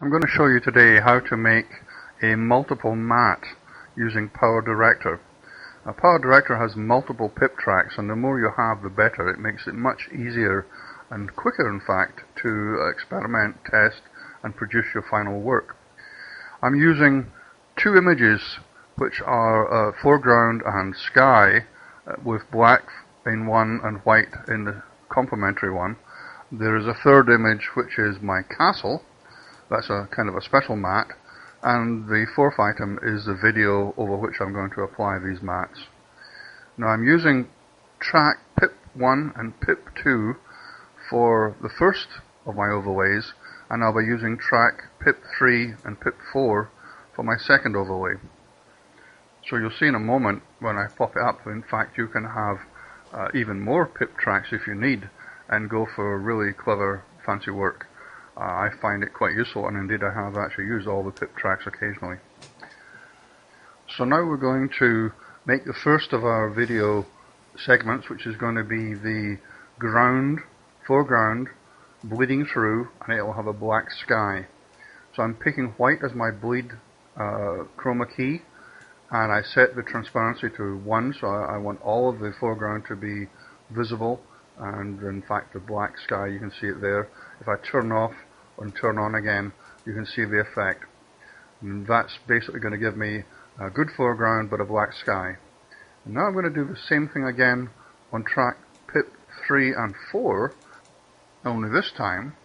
I'm going to show you today how to make a multiple matte using Power Director. Now, Power Director has multiple pip tracks, and the more you have the better. It makes it much easier and quicker, in fact, to experiment, test and produce your final work. I'm using two images which are foreground and sky with black in one and white in the complementary one. There is a third image which is my castle. That's a kind of a special matte, and the fourth item is the video over which I'm going to apply these mattes. Now I'm using track pip 1 and pip 2 for the first of my overlays, and I'll be using track pip 3 and pip 4 for my second overlay. So you'll see in a moment when I pop it up, in fact you can have even more pip tracks if you need, and go for really clever fancy work. I find it quite useful, and indeed I have actually used all the pip tracks occasionally. So now we're going to make the first of our video segments, which is going to be the foreground bleeding through, and it will have a black sky. So I'm picking white as my bleed chroma key, and I set the transparency to 1, so I want all of the foreground to be visible, and in fact the black sky, you can see it there. If I turn off and turn on again, you can see the effect. And that's basically going to give me a good foreground but a black sky. And now I'm going to do the same thing again on track pip 3 and 4, only this time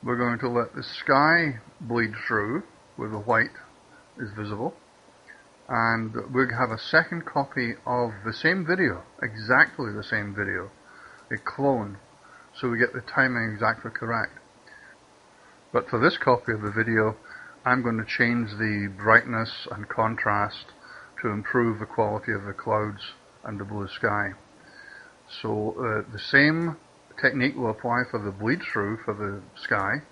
we're going to let the sky bleed through where the white is visible, and we'll have a second copy of the same video, exactly the same video, a clone, so we get the timing exactly correct. But for this copy of the video, I'm going to change the brightness and contrast to improve the quality of the clouds and the blue sky. So the same technique will apply for the bleed through for the sky,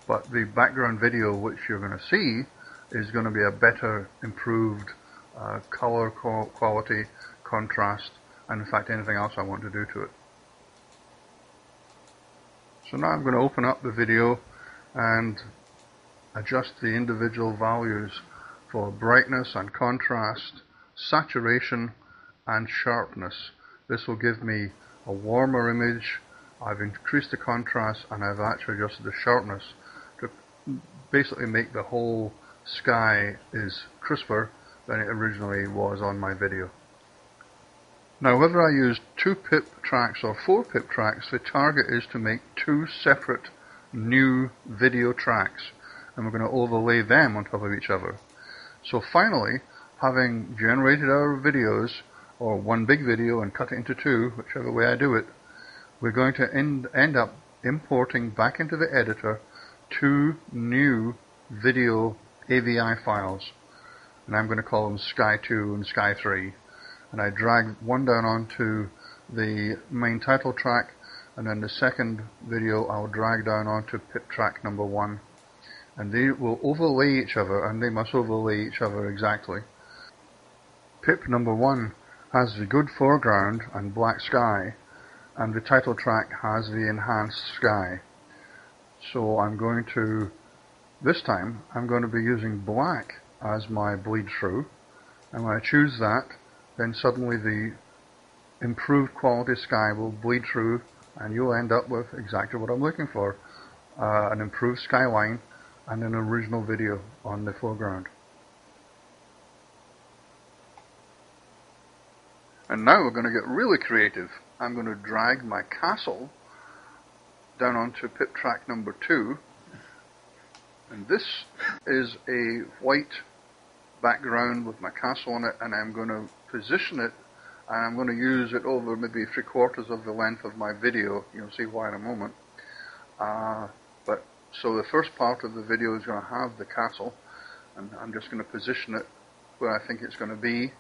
but the background video which you're going to see is going to be a better, improved color quality, contrast, and in fact anything else I want to do to it. So now I'm going to open up the video and adjust the individual values for brightness and contrast, saturation and sharpness. This will give me a warmer image. I've increased the contrast, and I've actually adjusted the sharpness to basically make the whole sky is crisper than it originally was on my video. Now, whether I use 2 pip tracks or 4 pip tracks, the target is to make 2 separate new video tracks, and we're going to overlay them on top of each other. So finally, having generated our videos, or one big video and cut it into 2, whichever way I do it, we're going to end up importing back into the editor 2 new video AVI files, and I'm going to call them Sky 2 and Sky 3. And I drag one down onto the main title track, and then the second video I'll drag down onto pip track number 1. And they will overlay each other, and they must overlay each other exactly. Pip number 1 has the good foreground and black sky, and the title track has the enhanced sky. So I'm going to, this time, I'm going to be using black as my bleed through, and when I choose that, then suddenly the improved quality sky will bleed through, and you'll end up with exactly what I'm looking for, an improved skyline and an original video on the foreground. And now we're going to get really creative. I'm going to drag my castle down onto pip track number 2, and this is a white background with my castle on it, and I'm going to position it, and I'm going to use it over maybe 3/4 of the length of my video. You'll see why in a moment. So the first part of the video is going to have the castle, and I'm just going to position it where I think it's going to be.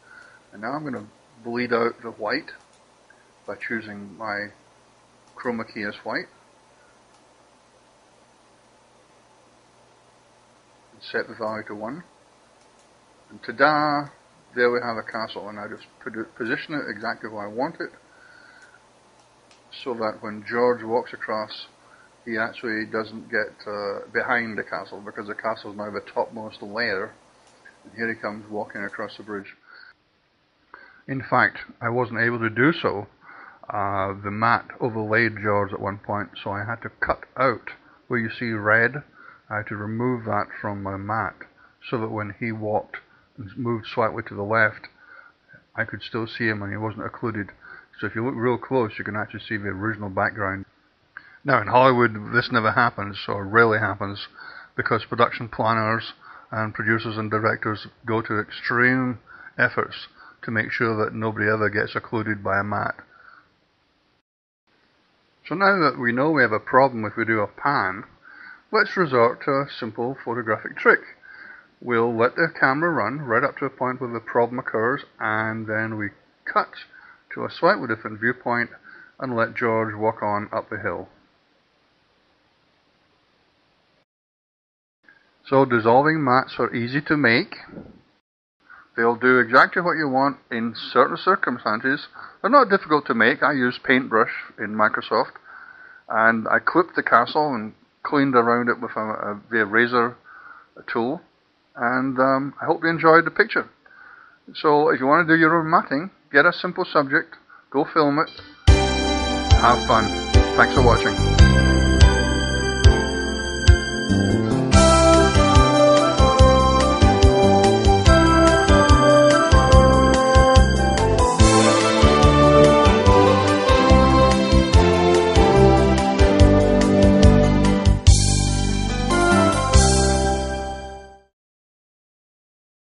And now I'm going to bleed out the white by choosing my chroma key as white, and set the value to 1. And ta-da! There we have a castle, and I just position it exactly where I want it, so that when George walks across, he actually doesn't get behind the castle, because the castle is now the topmost layer. And here he comes walking across the bridge. In fact, I wasn't able to do so. The mat overlaid George at one point, so I had to cut out where you see red. I had to remove that from my mat so that when he walked and moved slightly to the left, I could still see him and he wasn't occluded. So if you look real close, you can actually see the original background. Now in Hollywood, this never happens, or rarely happens, because production planners and producers and directors go to extreme efforts to make sure that nobody ever gets occluded by a mat. So now that we know we have a problem if we do a pan, let's resort to a simple photographic trick. We'll let the camera run right up to a point where the problem occurs, and then we cut to a slightly different viewpoint and let George walk on up the hill. So dissolving mats are easy to make. They'll do exactly what you want in certain circumstances. They're not difficult to make. I use Paintbrush in Microsoft, and I clipped the castle and cleaned around it with the eraser tool, and I hope you enjoyed the picture. So if you want to do your own matting, get a simple subject, go film it, have fun. Thanks for watching.